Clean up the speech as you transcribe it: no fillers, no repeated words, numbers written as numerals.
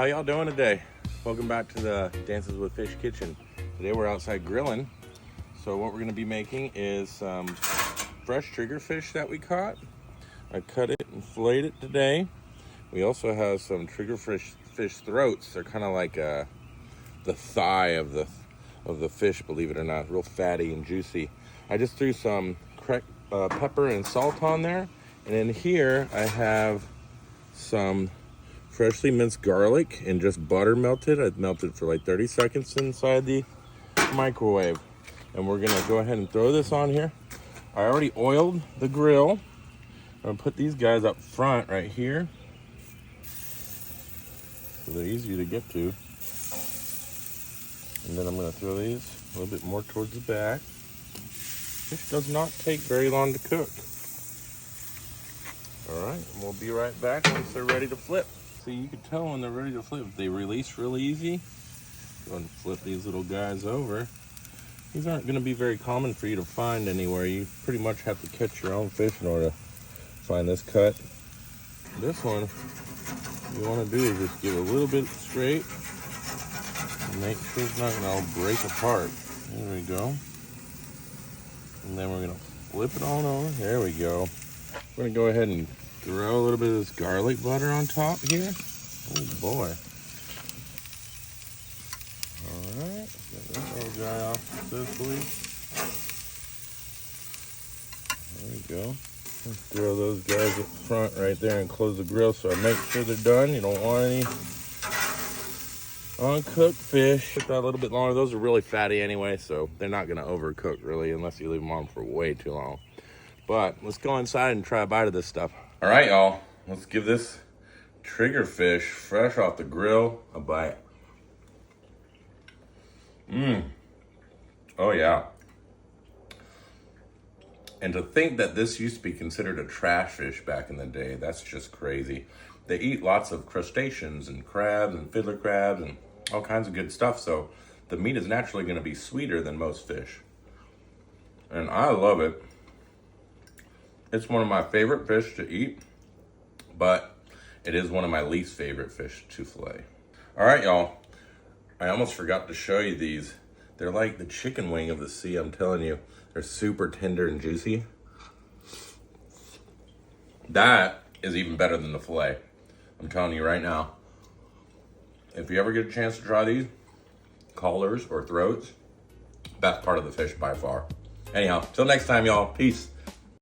How y'all doing today? Welcome back to the Dances with Fish kitchen. Today we're outside grilling. So what we're gonna be making is some fresh triggerfish that we caught. I cut it and filleted it today. We also have some triggerfish throats. They're kind of like the thigh of the fish, believe it or not, real fatty and juicy. I just threw some pepper and salt on there. And in here I have some freshly minced garlic and just butter melted. I melted for like 30 seconds inside the microwave. And we're gonna go ahead and throw this on here. I already oiled the grill. I'm gonna put these guys up front right here, so they're easy to get to. And then I'm gonna throw these a little bit more towards the back. Fish does not take very long to cook. All right, and we'll be right back once they're ready to flip. See, you can tell when they're ready to flip. They release really easy. Go ahead and flip these little guys over. These aren't gonna be very common for you to find anywhere. You pretty much have to catch your own fish in order to find this cut. This one, what you wanna do is just give it a little bit straight and make sure it's not gonna all break apart. There we go. And then we're gonna flip it on over. There we go. We're gonna go ahead and throw a little bit of this garlic butter on top here. Oh boy. All right, get this little guy off successfully. There we go. Let's throw those guys up front right there and close the grill so I make sure they're done. You don't want any uncooked fish. Took that a little bit longer. Those are really fatty anyway, so they're not gonna overcook really unless you leave them on for way too long. But let's go inside and try a bite of this stuff. All right, y'all. Let's give this triggerfish fresh off the grill a bite. Oh yeah. And to think that this used to be considered a trash fish back in the day, that's just crazy. They eat lots of crustaceans and crabs and fiddler crabs and all kinds of good stuff, so the meat is naturally gonna be sweeter than most fish. And I love it. It's one of my favorite fish to eat, but it is one of my least favorite fish to fillet. All right, y'all. I almost forgot to show you these. They're like the chicken wing of the sea, I'm telling you. They're super tender and juicy. That is even better than the fillet. I'm telling you right now. If you ever get a chance to try these, collars or throats, best part of the fish by far. Anyhow, till next time, y'all. Peace.